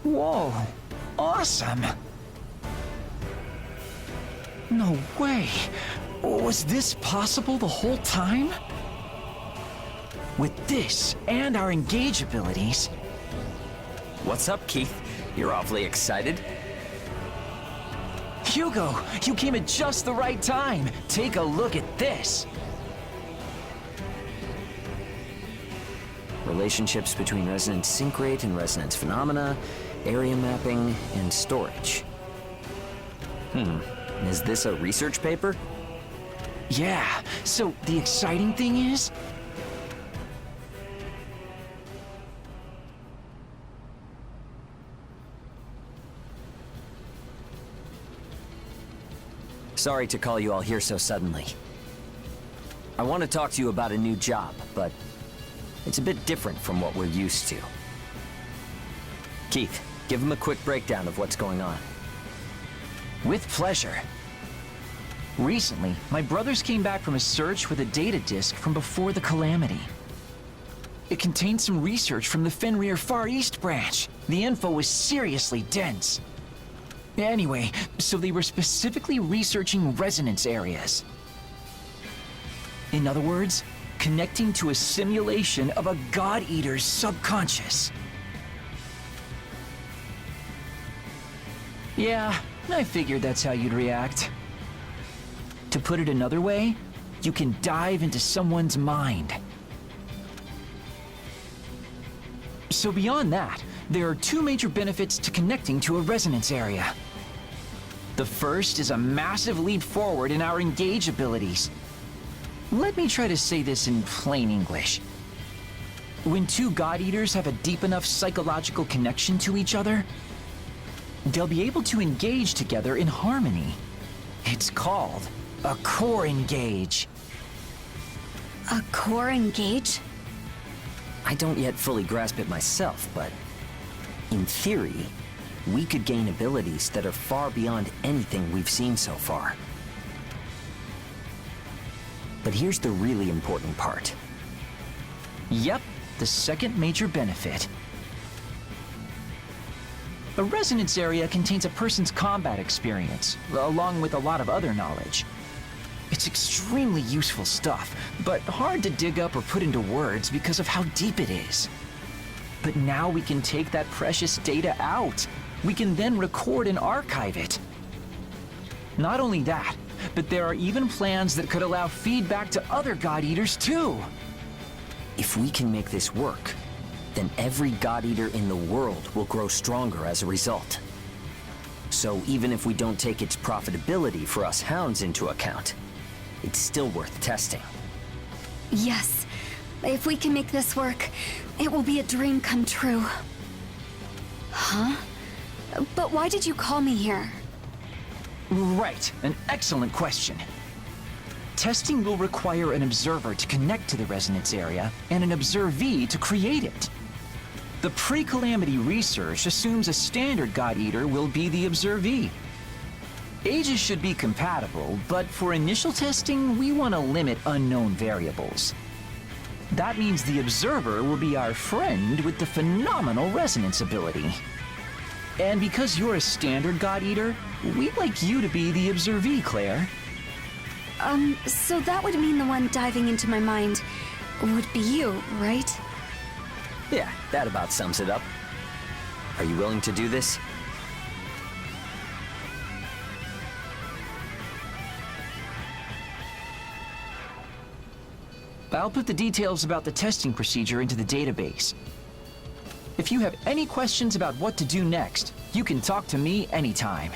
Whoa, awesome! No way! Was this possible the whole time? With this and our engage abilities... What's up, Keith? You're awfully excited? Hugo, you came at just the right time! Take a look at this! Relationships between resonance sync rate and resonance phenomena, area mapping, and storage. Is this a research paper? Yeah, so the exciting thing is... Sorry to call you all here so suddenly. I want to talk to you about a new job, but it's a bit different from what we're used to. Keith, give him a quick breakdown of what's going on. With pleasure. Recently, my brothers came back from a search with a data disk from before the calamity. It contained some research from the Fenrir Far East branch. The info was seriously dense. Anyway, so they were specifically researching resonance areas. In other words, connecting to a simulation of a God Eater's subconscious. Yeah, I figured that's how you'd react. To put it another way, you can dive into someone's mind. So beyond that, there are two major benefits to connecting to a resonance area. The first is a massive leap forward in our engage abilities. Let me try to say this in plain English. When two God Eaters have a deep enough psychological connection to each other, they'll be able to engage together in harmony. It's called a core engage. A core engage? I don't yet fully grasp it myself, but in theory, we could gain abilities that are far beyond anything we've seen so far. But here's the really important part. Yep, the second major benefit. A resonance area contains a person's combat experience, along with a lot of other knowledge. It's extremely useful stuff, but hard to dig up or put into words because of how deep it is. But now we can take that precious data out. We can then record and archive it. Not only that, but there are even plans that could allow feedback to other God Eaters too. If we can make this work, then every God Eater in the world will grow stronger as a result. So even if we don't take its profitability for us hounds into account, it's still worth testing. Yes. If we can make this work, it will be a dream come true. Huh? But why did you call me here? Right, an excellent question. Testing will require an observer to connect to the resonance area and an observee to create it. The pre-calamity research assumes a standard God Eater will be the observee. Ages should be compatible, but for initial testing, we want to limit unknown variables. That means the observer will be our friend with the phenomenal resonance ability. And because you're a standard God Eater, we'd like you to be the observee, Claire. So that would mean the one diving into my mind would be you, right? Yeah, that about sums it up. Are you willing to do this? I'll put the details about the testing procedure into the database. If you have any questions about what to do next, you can talk to me anytime.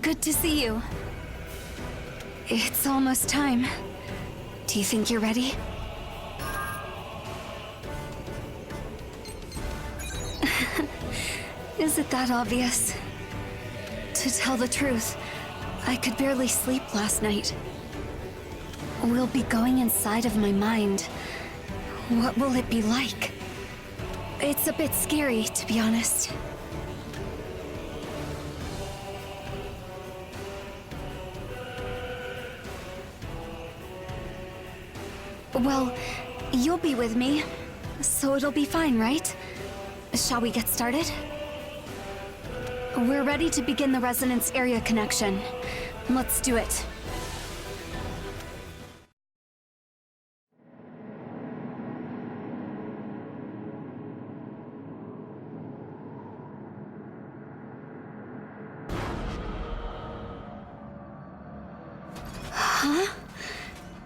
Good to see you. It's almost time. Do you think you're ready? Is it that obvious? To tell the truth, I could barely sleep last night. We'll be going inside of my mind. What will it be like? It's a bit scary, to be honest. Well, you'll be with me, so it'll be fine, right? Shall we get started? We're ready to begin the resonance area connection. Let's do it. Huh?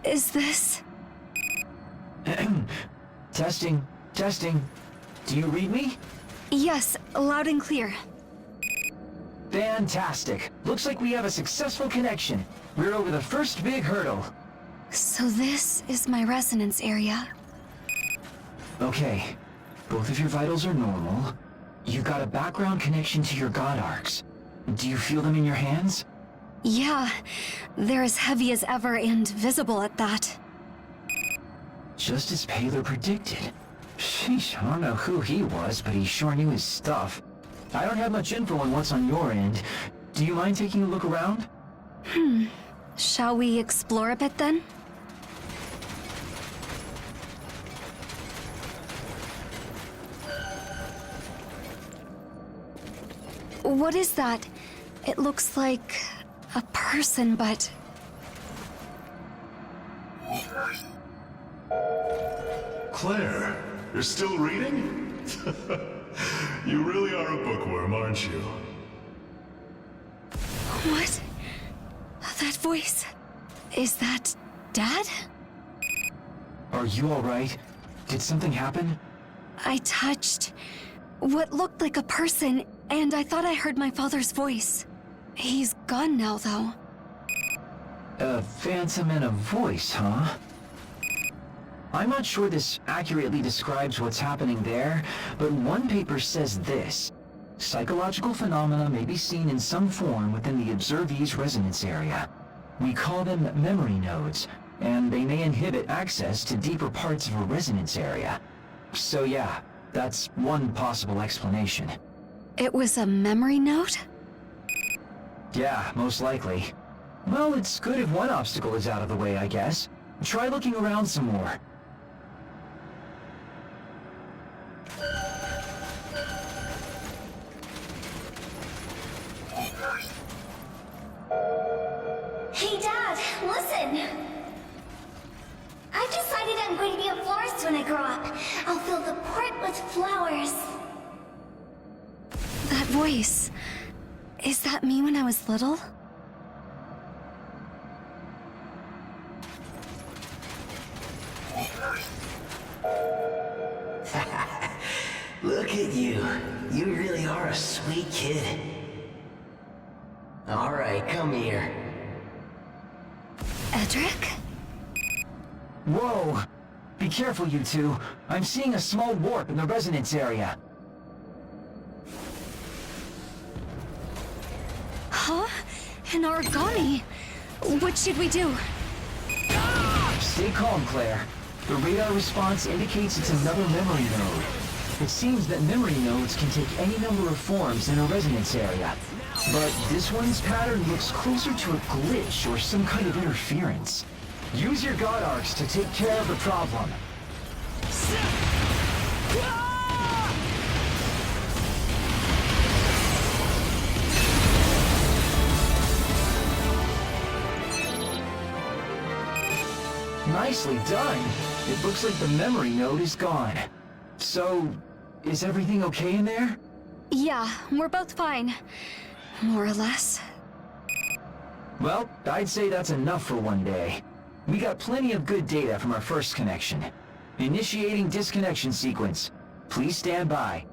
Is this... Testing, testing. Do you read me? Yes, loud and clear. Fantastic. Looks like we have a successful connection. We're over the first big hurdle. So this is my resonance area. Okay. Both of your vitals are normal. You got a background connection to your god arcs. Do you feel them in your hands? Yeah, they're as heavy as ever and visible at that. Just as Paler predicted. Sheesh, I don't know who he was, but he sure knew his stuff. I don't have much info on what's on your end. Do you mind taking a look around? Shall we explore a bit then? What is that? It looks like a person, but... Claire, you're still reading? You really are a bookworm, aren't you? What? That voice... Is that... Dad? Are you alright? Did something happen? I touched... what looked like a person, and I thought I heard my father's voice. He's gone now, though. A phantom and a voice, huh? I'm not sure this accurately describes what's happening there, but one paper says this. Psychological phenomena may be seen in some form within the observee's resonance area. We call them memory nodes, and they may inhibit access to deeper parts of a resonance area. So yeah, that's one possible explanation. It was a memory node? Yeah, most likely. Well, it's good if one obstacle is out of the way, I guess. Try looking around some more. Hey Dad, listen! I've decided I'm going to be a florist when I grow up. I'll fill the port with flowers. That voice... Is that me when I was little? Look at you. You really are a sweet kid. All right, come here. Edric? Whoa! Be careful, you two. I'm seeing a small warp in the resonance area. Huh? An origami? What should we do? Stay calm, Claire. The radar response indicates it's another memory node. It seems that memory nodes can take any number of forms in a resonance area. But this one's pattern looks closer to a glitch or some kind of interference. Use your god arcs to take care of the problem. Nicely done. It looks like the memory node is gone. So, is everything okay in there? Yeah, we're both fine. More or less. Well, I'd say that's enough for one day. We got plenty of good data from our first connection. Initiating disconnection sequence. Please stand by.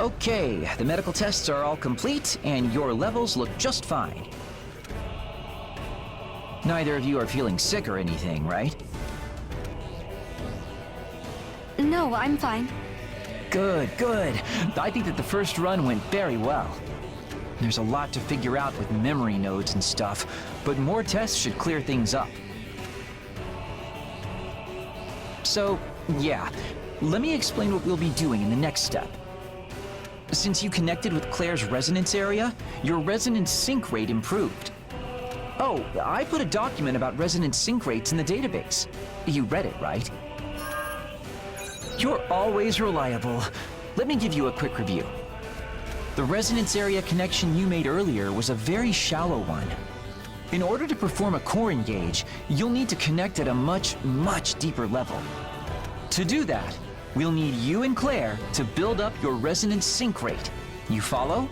Okay, the medical tests are all complete, and your levels look just fine. Neither of you are feeling sick or anything, right? No, I'm fine. Good, good. I think that the first run went very well. There's a lot to figure out with memory nodes and stuff, but more tests should clear things up. So, yeah, let me explain what we'll be doing in the next step. Since you connected with Claire's resonance area, your resonance sync rate improved. Oh, I put a document about resonance sync rates in the database. You read it, right? You're always reliable. Let me give you a quick review. The resonance area connection you made earlier was a very shallow one. In order to perform a core engage, you'll need to connect at a much, much deeper level. To do that, we'll need you and Claire to build up your resonance sync rate. You follow?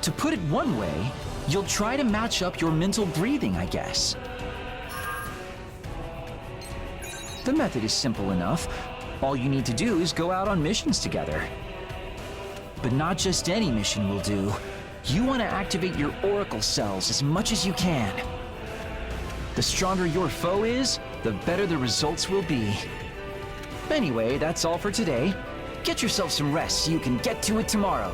To put it one way, you'll try to match up your mental breathing, I guess. The method is simple enough. All you need to do is go out on missions together. But not just any mission will do. You want to activate your oracle cells as much as you can. The stronger your foe is, the better the results will be. Anyway, that's all for today. Get yourself some rest so you can get to it tomorrow.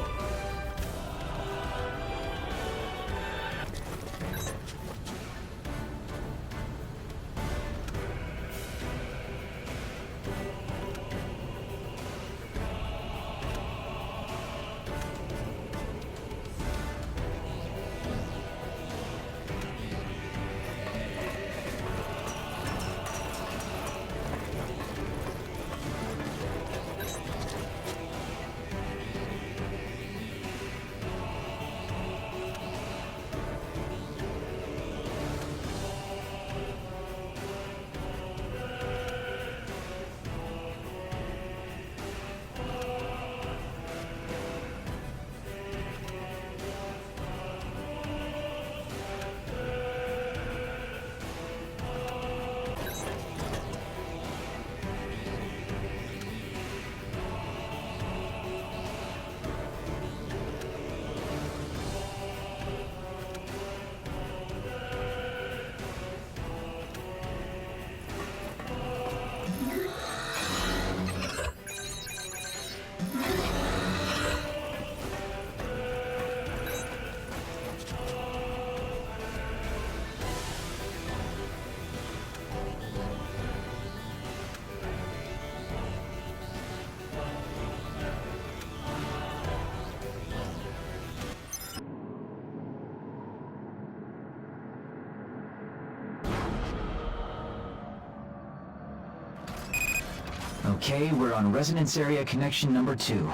Okay, we're on resonance area connection number 2.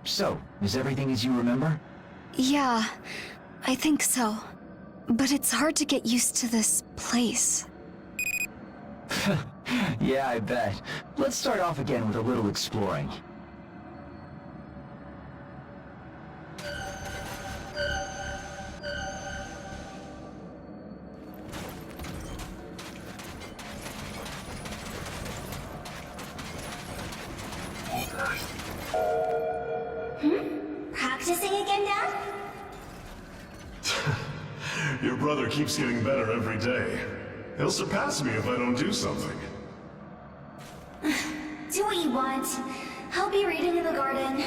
So, is everything as you remember? Yeah, I think so. But it's hard to get used to this place. Yeah, I bet. Let's start off again with a little exploring. Practicing again, Dad? Your brother keeps getting better every day. He'll surpass me if I don't do something. Do what you want. I'll be reading in the garden.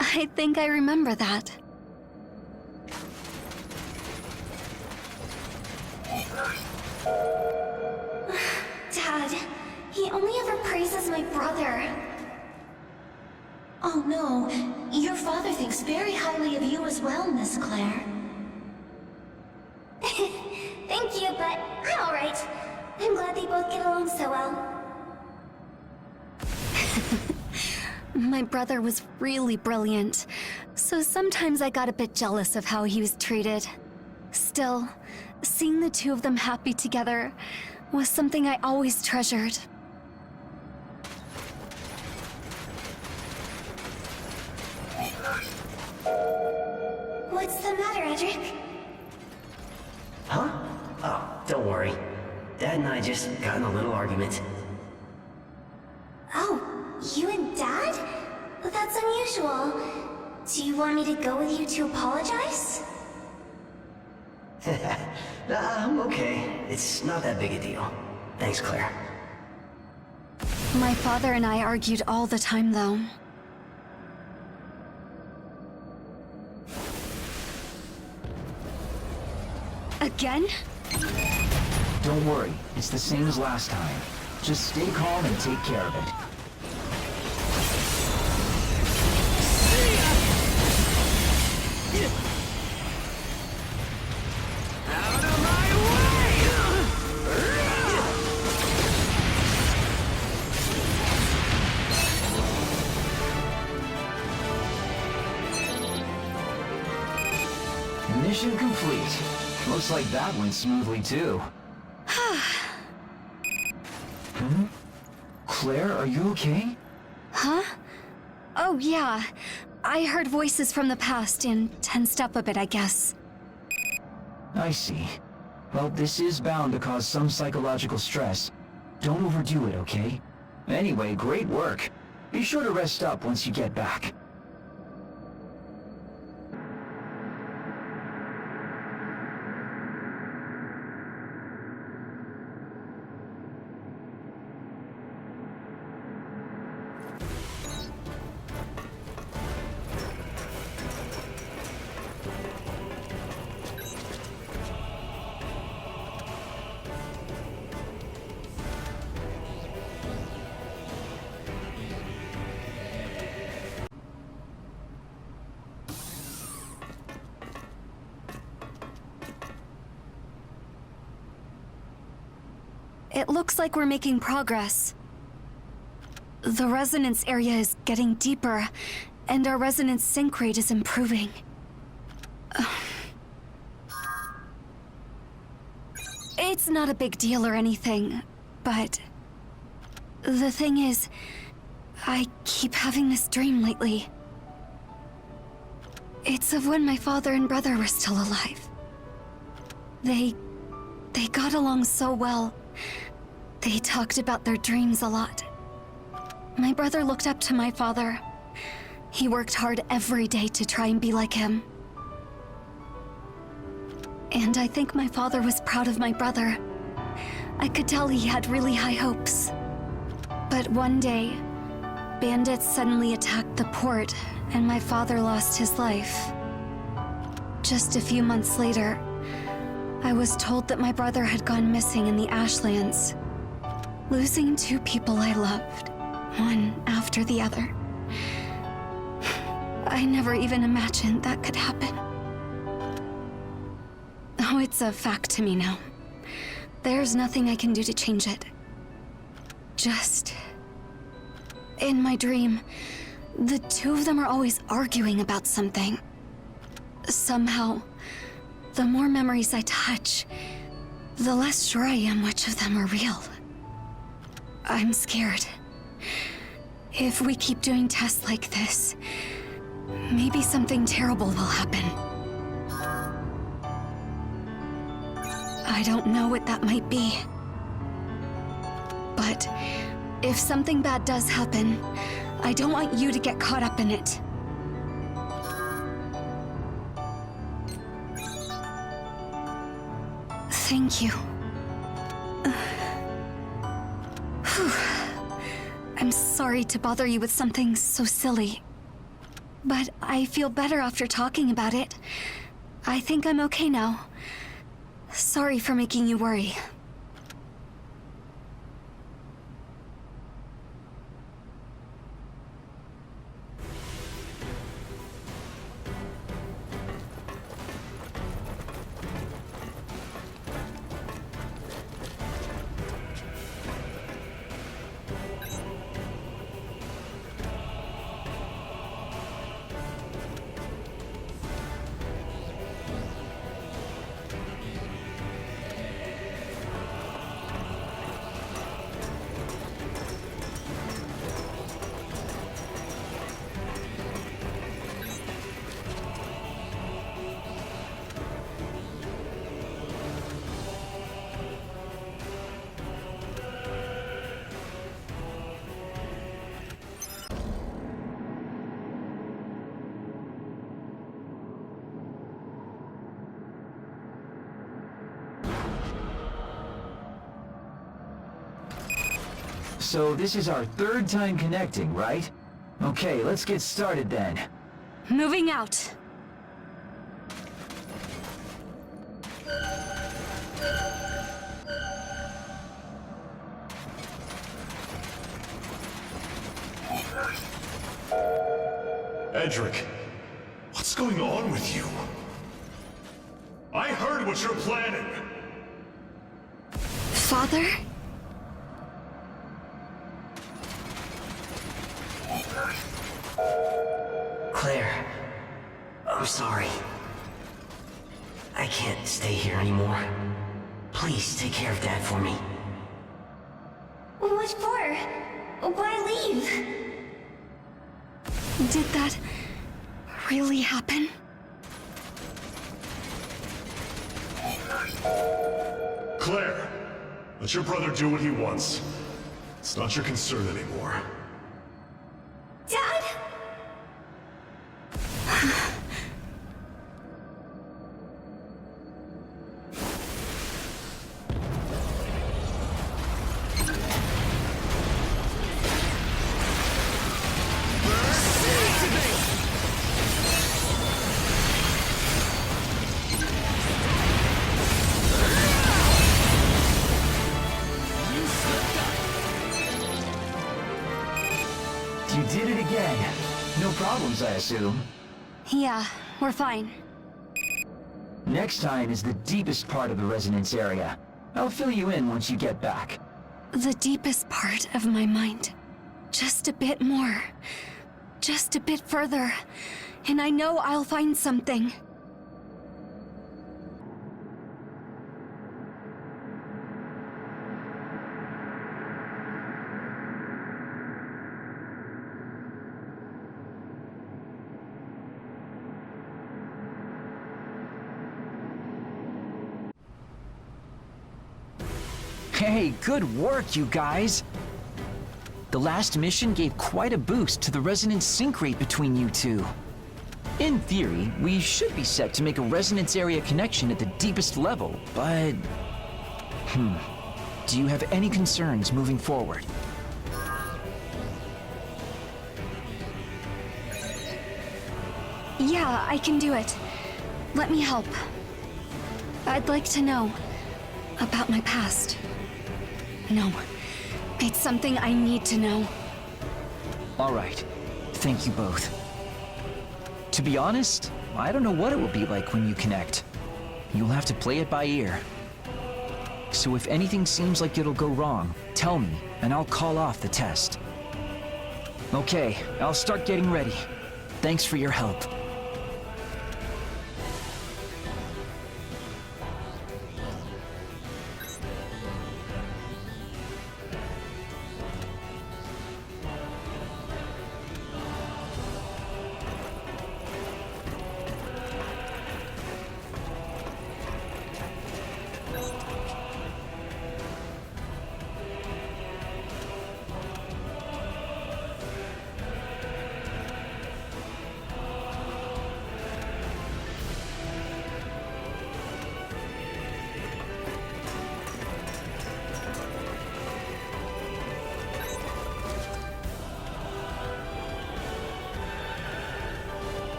I think I remember that. Dad, he only ever praises my brother. Oh no, your father thinks very highly of you as well, Miss Claire. Thank you, but I'm alright. I'm glad they both get along so well. My brother was really brilliant, so sometimes I got a bit jealous of how he was treated. Still, seeing the two of them happy together was something I always treasured. What's the matter, Edric? Huh? Oh, don't worry. Dad and I just got in a little argument. You and Dad? That's unusual. Do you want me to go with you to apologize? Nah, I'm okay. It's not that big a deal. Thanks, Claire. My father and I argued all the time, though. Again? Don't worry, it's the same as last time. Just stay calm and take care of it. Mission complete. Looks like that went smoothly too. Claire, are you okay? Huh? Oh, yeah. I heard voices from the past and tensed up a bit, I guess. I see. Well, this is bound to cause some psychological stress. Don't overdo it, okay? Anyway, great work. Be sure to rest up once you get back. It looks like we're making progress. The resonance area is getting deeper, and our resonance sync rate is improving. It's not a big deal or anything, but... the thing is, I keep having this dream lately. It's of when my father and brother were still alive. They got along so well. They talked about their dreams a lot. My brother looked up to my father. He worked hard every day to try and be like him. And I think my father was proud of my brother. I could tell he had really high hopes. But one day, bandits suddenly attacked the port, and my father lost his life. Just a few months later, I was told that my brother had gone missing in the Ashlands. Losing two people I loved, one after the other. I never even imagined that could happen. Oh, it's a fact to me now. There's nothing I can do to change it. Just... in my dream, the two of them are always arguing about something. Somehow, the more memories I touch, the less sure I am which of them are real. I'm scared. If we keep doing tests like this, maybe something terrible will happen. I don't know what that might be. But if something bad does happen, I don't want you to get caught up in it. Thank you. I'm sorry to bother you with something so silly. But I feel better after talking about it. I think I'm okay now. Sorry for making you worry. So this is our third time connecting, right? Okay, let's get started then. Moving out. Edric, what's going on with you? I heard what you're planning! Father? Claire, I'm sorry. I can't stay here anymore. Please take care of Dad for me. What for? Why leave? Did that really happen? Claire, let your brother do what he wants. It's not your concern anymore. Dad? You did it again. No problems, I assume. Yeah, we're fine. Next time is the deepest part of the resonance area. I'll fill you in once you get back. The deepest part of my mind. Just a bit more. Just a bit further. And I know I'll find something. Hey, good work, you guys! The last mission gave quite a boost to the resonance sync rate between you two. In theory, we should be set to make a resonance area connection at the deepest level, but... Do you have any concerns moving forward? Yeah, I can do it. Let me help. I'd like to know about my past. No, it's something I need to know. All right. Thank you both. To be honest, I don't know what it will be like when you connect. You'll have to play it by ear. So if anything seems like it'll go wrong, tell me, and I'll call off the test. Okay, I'll start getting ready. Thanks for your help.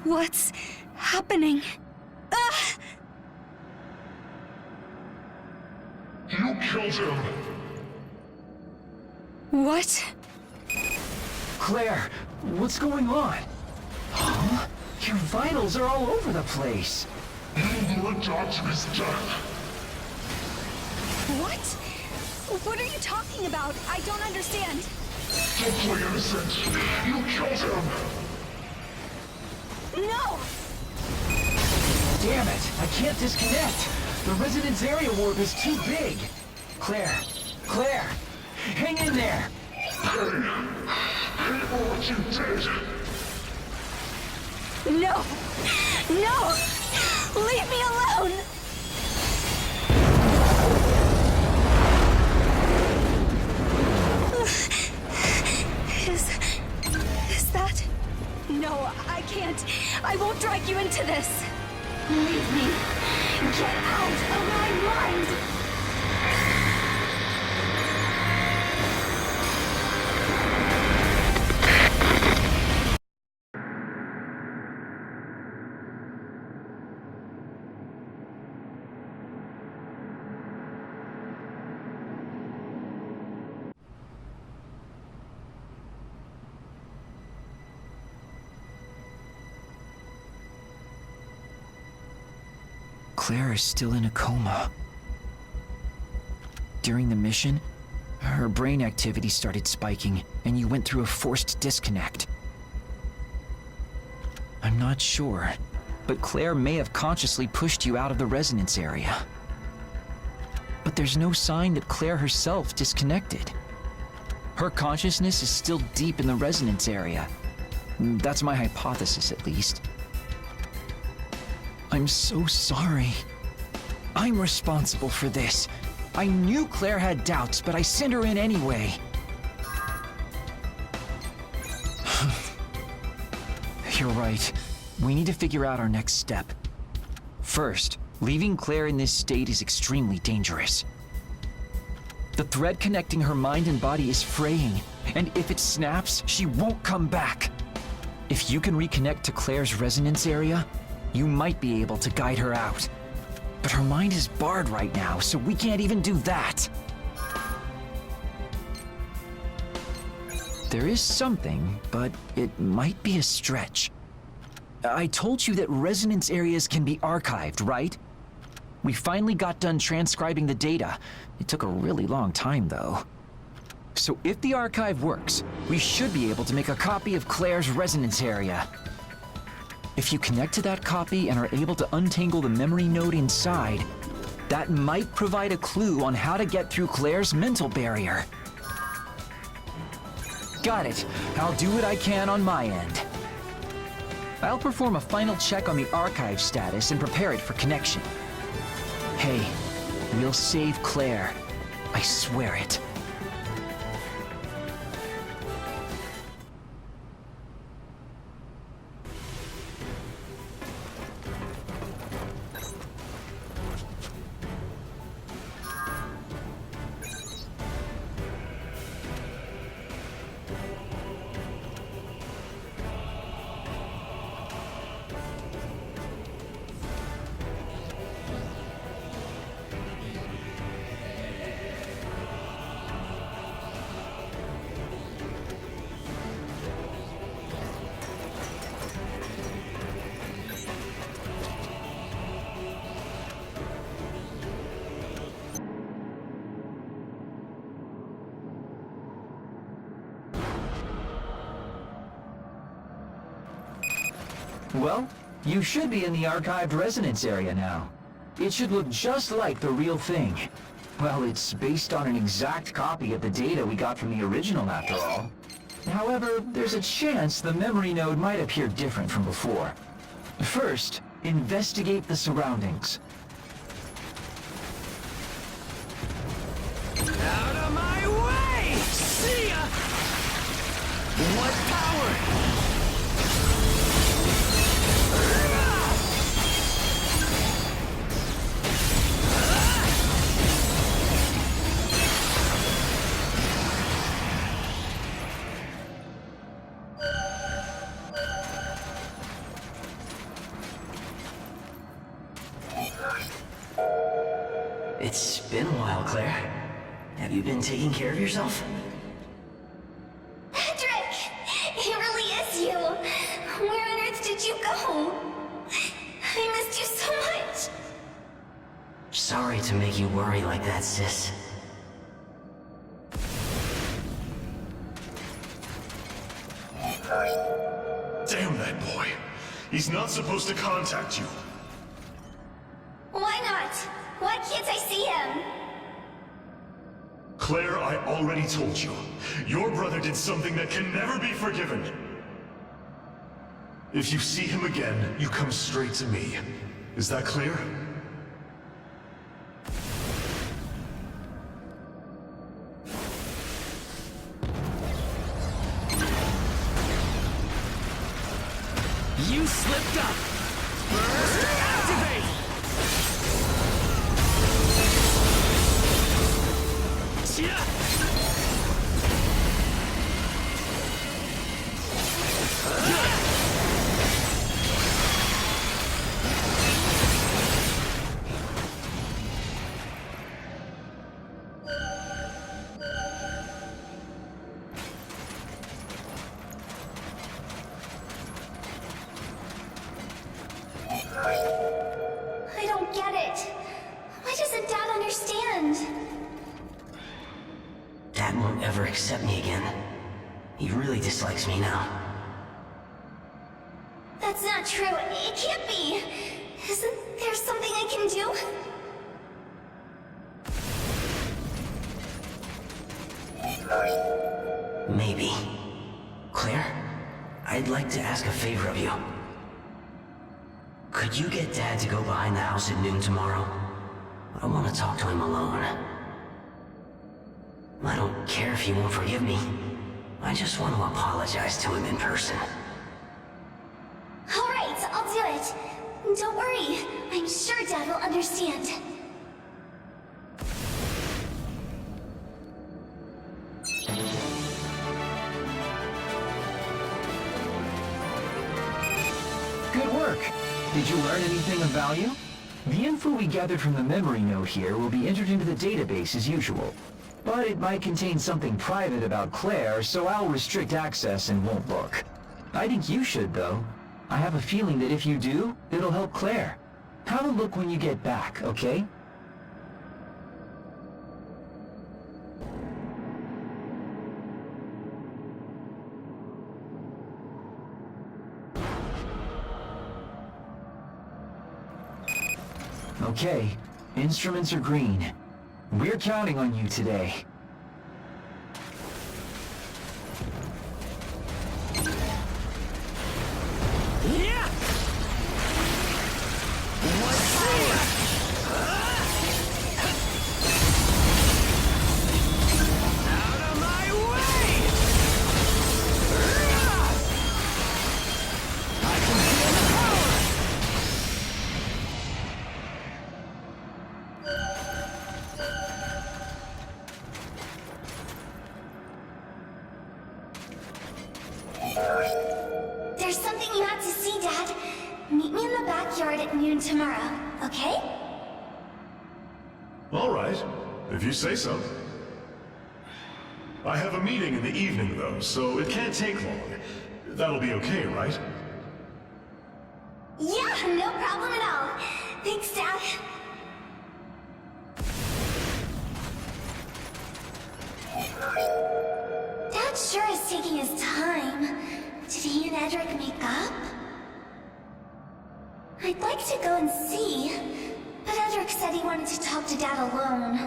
What's happening? You killed him! What? Claire, what's going on? Huh? Your vitals are all over the place. You lured Dad to his death! What? What are you talking about? I don't understand. Don't play innocent! You killed him! No! Damn it! I can't disconnect! The resonance area warp is too big! Claire! Claire! Hang in there! Pay for what you did! No! No! Leave me alone! Is that... No, I can't. I won't drag you into this. Leave me. Get out of my mind! Claire is still in a coma. During the mission, her brain activity started spiking, and you went through a forced disconnect. I'm not sure, but Claire may have consciously pushed you out of the resonance area. But there's no sign that Claire herself disconnected. Her consciousness is still deep in the resonance area. That's my hypothesis, at least. I'm so sorry. I'm responsible for this. I knew Claire had doubts, but I sent her in anyway. You're right. We need to figure out our next step. First, leaving Claire in this state is extremely dangerous. The thread connecting her mind and body is fraying, and if it snaps, she won't come back. If you can reconnect to Claire's resonance area, you might be able to guide her out. But her mind is barred right now, so we can't even do that. There is something, but it might be a stretch. I told you that resonance areas can be archived, right? We finally got done transcribing the data. It took a really long time, though. So if the archive works, we should be able to make a copy of Claire's resonance area. If you connect to that copy and are able to untangle the memory node inside, that might provide a clue on how to get through Claire's mental barrier. Got it. I'll do what I can on my end. I'll perform a final check on the archive status and prepare it for connection. Hey, we'll save Claire. I swear it. Well, you should be in the archived resonance area now. It should look just like the real thing. Well, it's based on an exact copy of the data we got from the original, after all. However, there's a chance the memory node might appear different from before. First, investigate the surroundings. Out of my way! See ya! What power? It's been a while, Claire. Have you been taking care of yourself? Patrick! It really is you! Where on earth did you go? I missed you so much! Sorry to make you worry like that, sis. Damn that boy. He's not supposed to contact you. Why not? Why can't I see him? Claire, I already told you. Your brother did something that can never be forgiven. If you see him again, you come straight to me. Is that clear? You slipped up! Burst activate! I don't get it. Why doesn't Dad understand? Dad won't ever accept me again. He really dislikes me now. That's not true. It can't be. Isn't there something I can do? Maybe. Claire, I'd like to ask a favor of you. Could you get Dad to go behind the house at noon tomorrow? I want to talk to him alone. I don't care if he won't forgive me. I just want to apologize to him in person. All right, I'll do it. Don't worry. I'm sure Dad will understand. Good work. Did you learn anything of value? The info we gathered from the memory note here will be entered into the database as usual. But it might contain something private about Claire, so I'll restrict access and won't look. I think you should, though. I have a feeling that if you do, it'll help Claire. Have a look when you get back, okay? Okay, instruments are green. We're counting on you today. Yeah! Out of my way! I can feel the power! There's something you have to see, Dad. Meet me in the backyard at noon tomorrow, okay? All right, if you say so. I have a meeting in the evening, though, so it can't take long. That'll be okay, right? Yeah, no problem at all. Thanks, Dad. Dad sure is taking his time. Did he and Edric make up? I'd like to go and see, but Edric said he wanted to talk to Dad alone.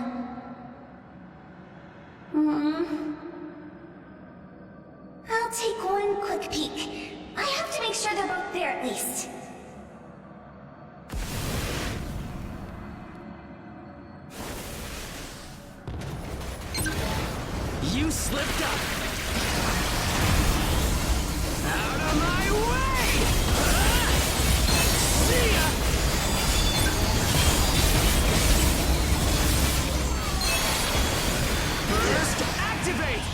I'll take one quick peek. I have to make sure they're both there at least. You slipped up! Out of my way! See ya! Burst activate!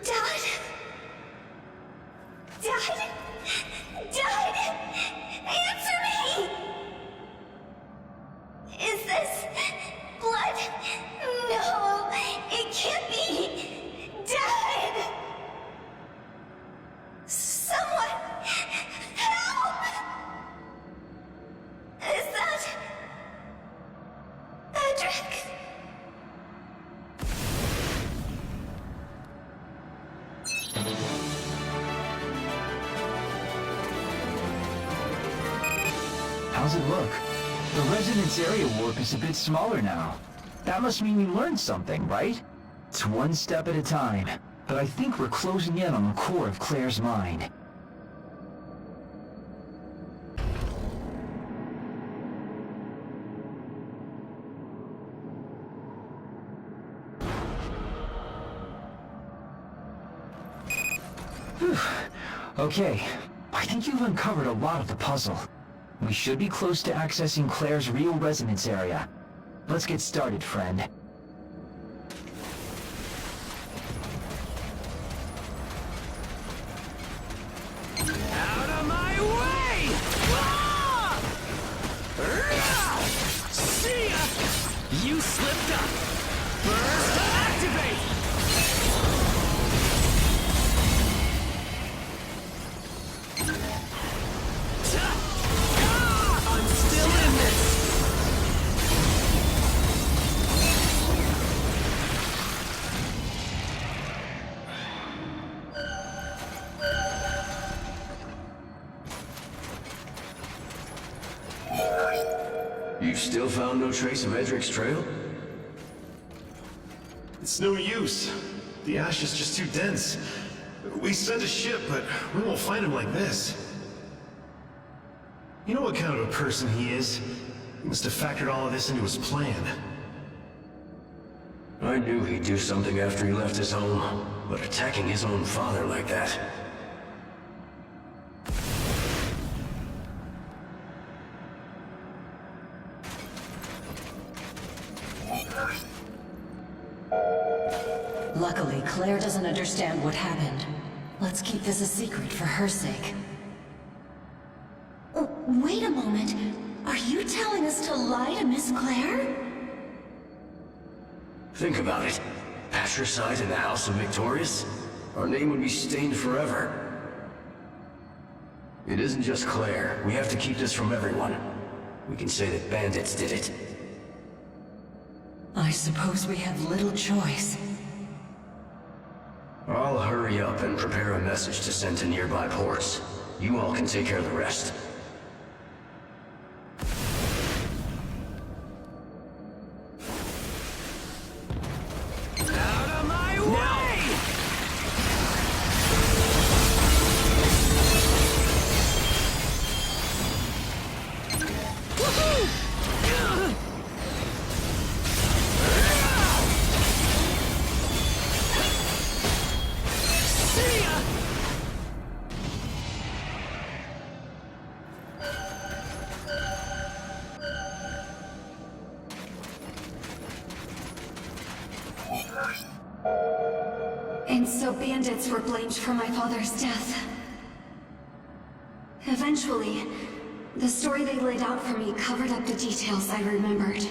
Dad? Dad? Dad? Answer me! Is this blood? No, it can't be. Dad! Someone help! Is that Edric? How's it look? The Resonance Area warp is a bit smaller now. That must mean you learned something, right? It's one step at a time, but I think we're closing in on the core of Claire's mind. Whew. Okay, I think you've uncovered a lot of the puzzle. We should be close to accessing Claire's real resonance area. Let's get started, friend. Out of my way! Ah! See ya! You slipped up! Burst activate! I'm still in this! You've still found no trace of Edric's trail? It's no use. The ash is just too dense. We sent a ship, but we won't find him like this. You know what kind of a person he is? He must have factored all of this into his plan. I knew he'd do something after he left his home, but attacking his own father like that... Luckily, Claire doesn't understand what happened. Let's keep this a secret for her sake. Oh, wait a moment. Are you telling us to lie to Miss Claire? Think about it. Patricide in the House of Victorious? Our name would be stained forever. It isn't just Claire. We have to keep this from everyone. We can say that bandits did it. I suppose we have little choice. I'll hurry up and prepare a message to send to nearby ports. You all can take care of the rest. Out of my way! Woohoo! See ya! And so bandits were blamed for my father's death. Eventually, the story they laid out for me covered up the details I remembered.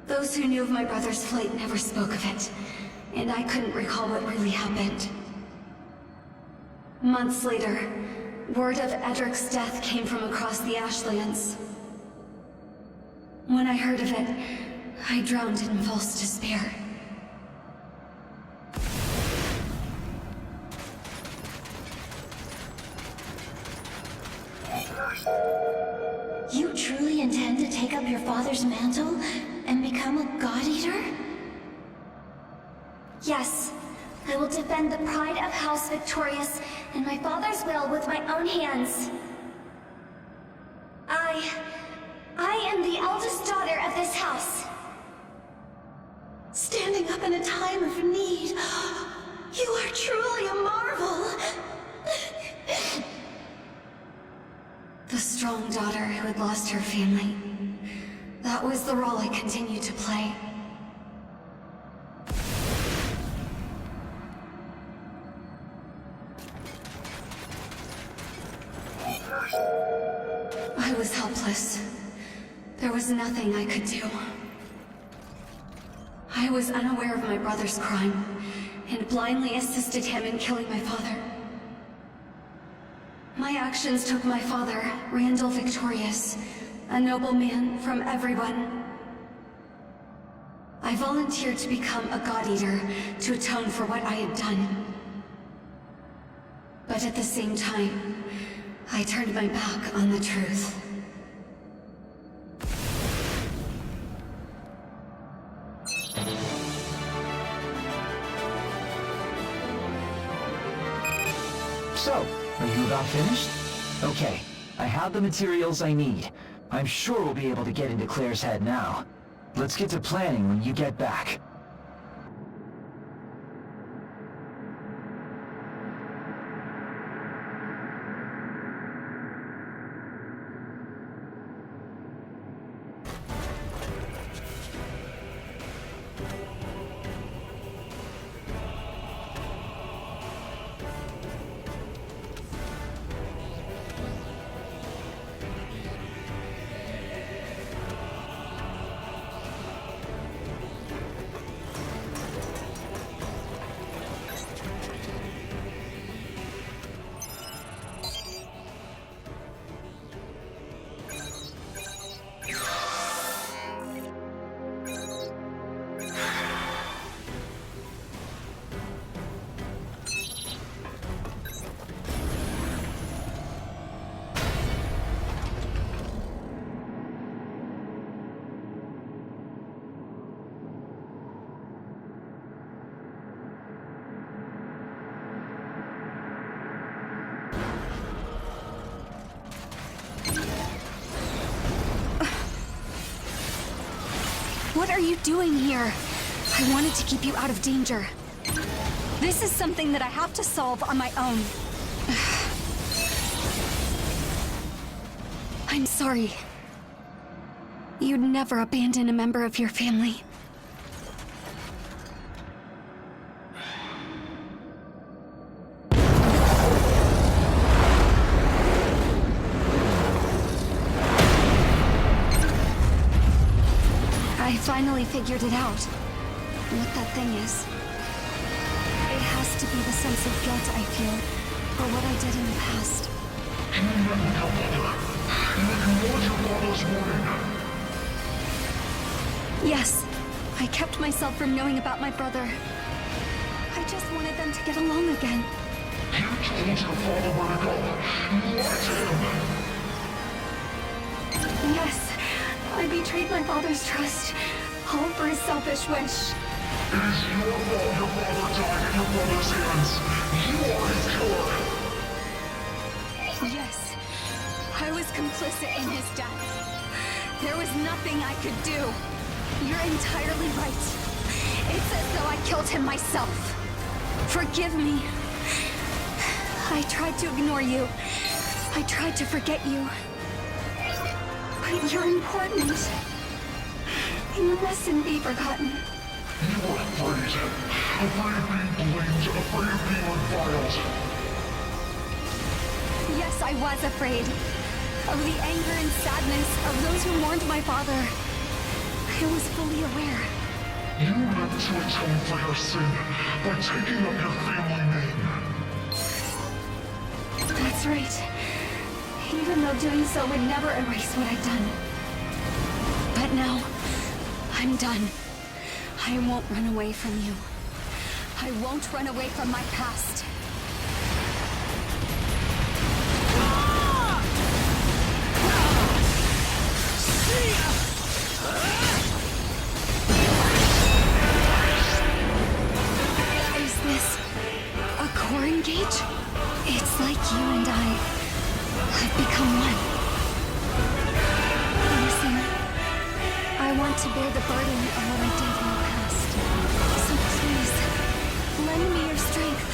Those who knew of my brother's flight never spoke of it, and I couldn't recall what really happened. Months later, word of Edric's death came from across the Ashlands. When I heard of it, I drowned in false despair. You truly intend to take up your father's mantle and become a God Eater? Yes. I will defend the pride of House Victorious and my father's will with my own hands. I am the eldest daughter of this house. Standing up in a time of need. You are truly a marvel. The strong daughter who had lost her family. That was the role I continued to play. I was helpless. There was nothing I could do. I was unaware of my brother's crime, and blindly assisted him in killing my father. My actions took my father, Randall Victorious, a noble man, from everyone. I volunteered to become a God Eater to atone for what I had done. But at the same time, I turned my back on the truth. So, are you about finished? Okay, I have the materials I need. I'm sure we'll be able to get into Claire's head now. Let's get to planning when you get back. What are you doing here? I wanted to keep you out of danger. This is something that I have to solve on my own. I'm sorry. You'd never abandon a member of your family. I finally figured it out. What that thing is. It has to be the sense of guilt I feel for what I did in the past. Yes, I kept myself from knowing about my brother. I just wanted them to get along again. You told your father where to go. You lied to him. Yes, I betrayed my father's trust, all for his selfish wish. It is your fault your father died in your brother's hands. You are his killer. Yes, I was complicit in his death. There was nothing I could do. You're entirely right. It's as though I killed him myself. Forgive me. I tried to ignore you. I tried to forget you. But you're important. You mustn't be forgotten. You were afraid. Afraid of being blamed. Afraid of being reviled. Yes, I was afraid. Of the anger and sadness of those who mourned my father. I was fully aware. You lived to atone for your sin by taking up your family name. That's right. Even though doing so would never erase what I'd done. But now, I'm done. I won't run away from you. I won't run away from my past. Is this a core engage? It's like you and I have become one. Listen, I want to bear the burden of what I did in the past. So please, lend me your strength.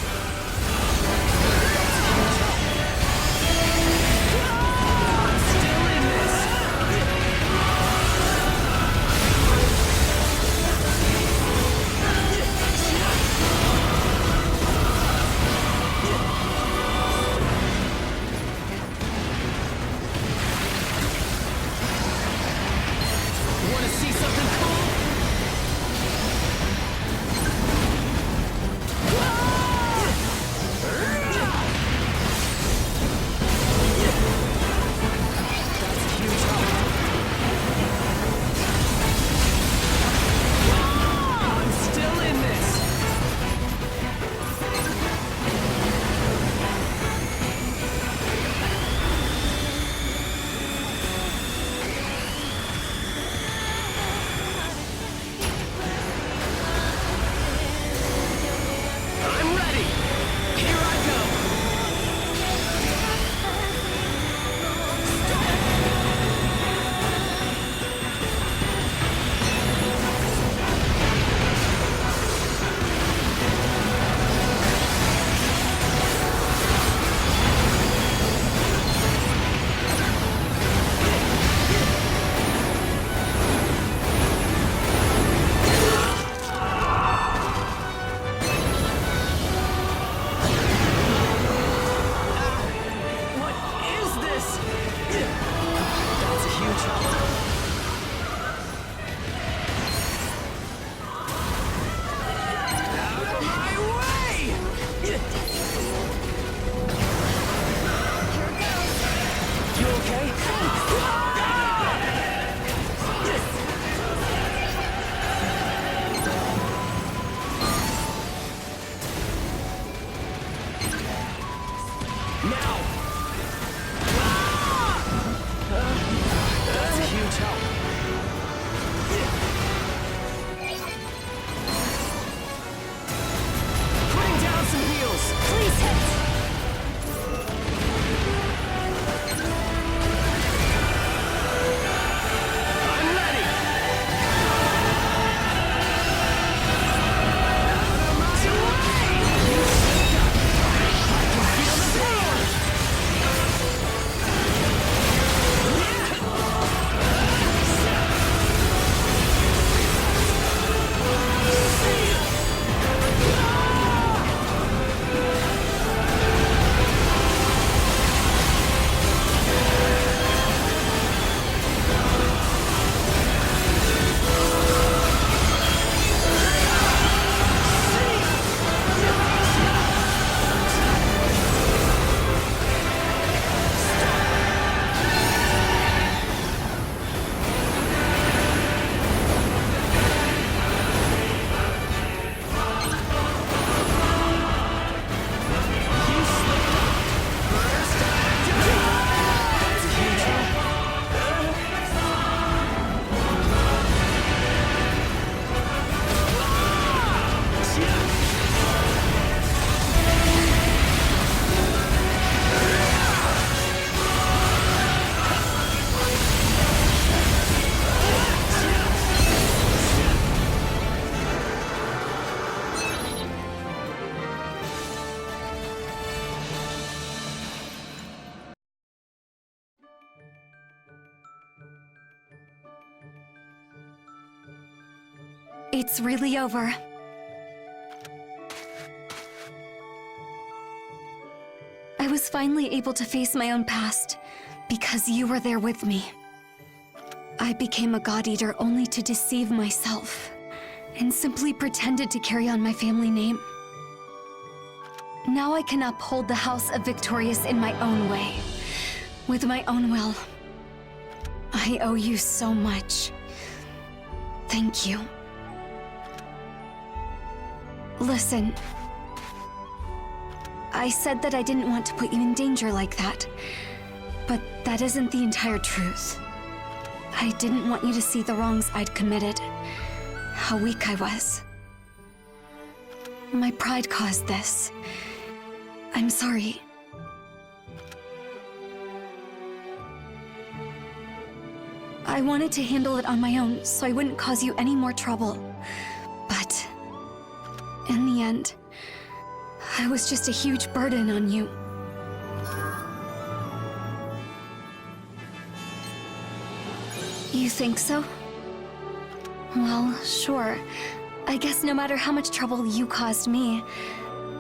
Want to see something cool? Now! That's a huge help. Putting down some heals. Please hit! I'm ready. Feel the power. It's really over. I was finally able to face my own past because you were there with me. I became a God Eater only to deceive myself and simply pretended to carry on my family name. Now I can uphold the House of Victorious in my own way, with my own will. I owe you so much. Thank you. Listen. I said that I didn't want to put you in danger like that, but that isn't the entire truth. I didn't want you to see the wrongs I'd committed, how weak I was. My pride caused this. I'm sorry. I wanted to handle it on my own so I wouldn't cause you any more trouble, but in the end, I was just a huge burden on you. You think so? Well, sure. I guess no matter how much trouble you caused me,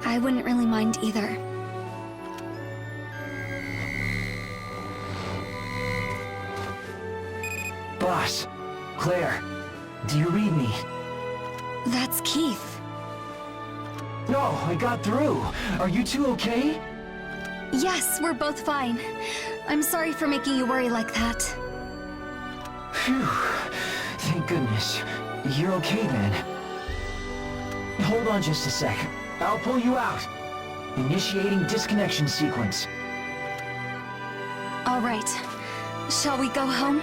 I wouldn't really mind either. Boss, Claire, do you read me? That's Keith. No, I got through. Are you two okay? Yes, we're both fine. I'm sorry for making you worry like that. Phew. Thank goodness. You're okay then. Hold on just a sec. I'll pull you out. Initiating disconnection sequence. All right. Shall we go home?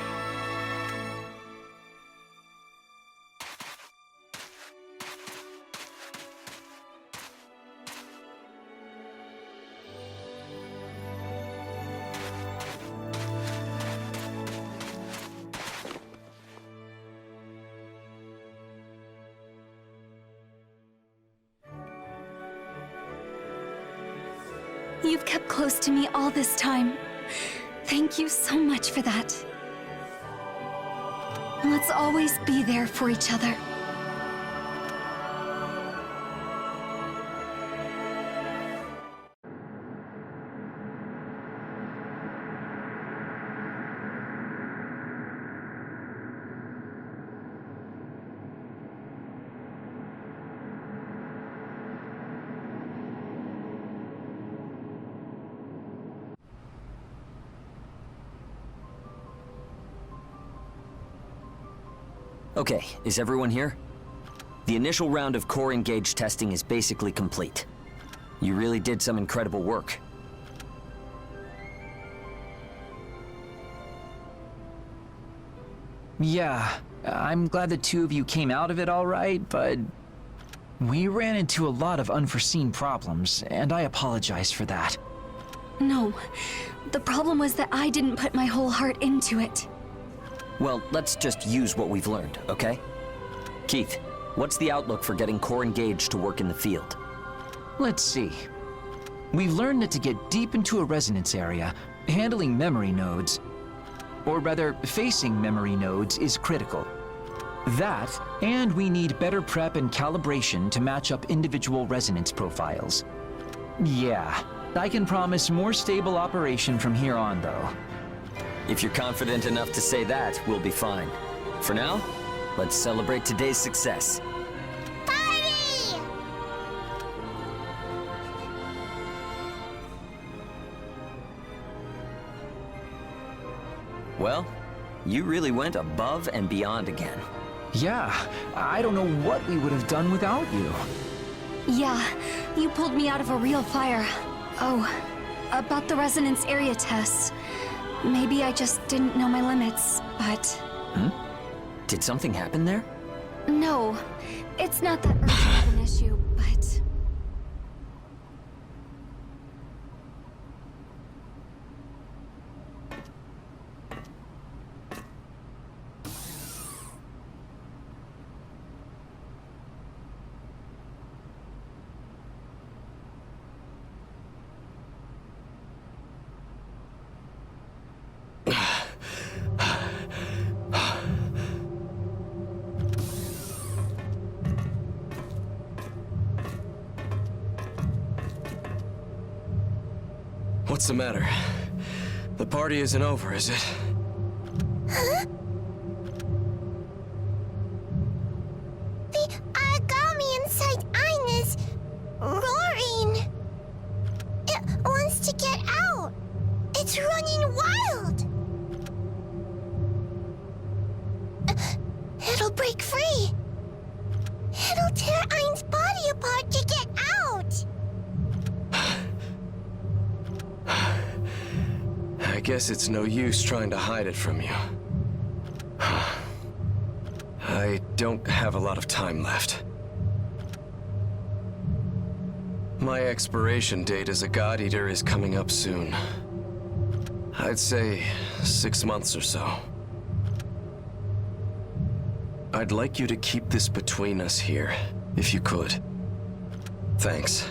You've kept close to me all this time. Thank you so much for that. Let's always be there for each other. Okay, is everyone here? The initial round of core engage testing is basically complete. You really did some incredible work. Yeah, I'm glad the two of you came out of it all right, but we ran into a lot of unforeseen problems, and I apologize for that. No, the problem was that I didn't put my whole heart into it. Well, let's just use what we've learned, okay? Keith, what's the outlook for getting core engaged to work in the field? Let's see. We've learned that to get deep into a resonance area, handling memory nodes, or rather, facing memory nodes is critical. That, and we need better prep and calibration to match up individual resonance profiles. Yeah, I can promise more stable operation from here on, though. If you're confident enough to say that, we'll be fine. For now, let's celebrate today's success. Party! Well, you really went above and beyond again. Yeah, I don't know what we would have done without you. Yeah, you pulled me out of a real fire. Oh, about the resonance area test. Maybe I just didn't know my limits, but... Did something happen there? No, it's not that urgent of an issue, but... What's the matter? The party isn't over, is it? Huh? The origami inside Ein is roaring. It wants to get out. It's running wild. It'll break free. It'll tear Ein's body apart to get out. I guess it's no use trying to hide it from you. I don't have a lot of time left. My expiration date as a God Eater is coming up soon. I'd say 6 months or so. I'd like you to keep this between us here, if you could. Thanks.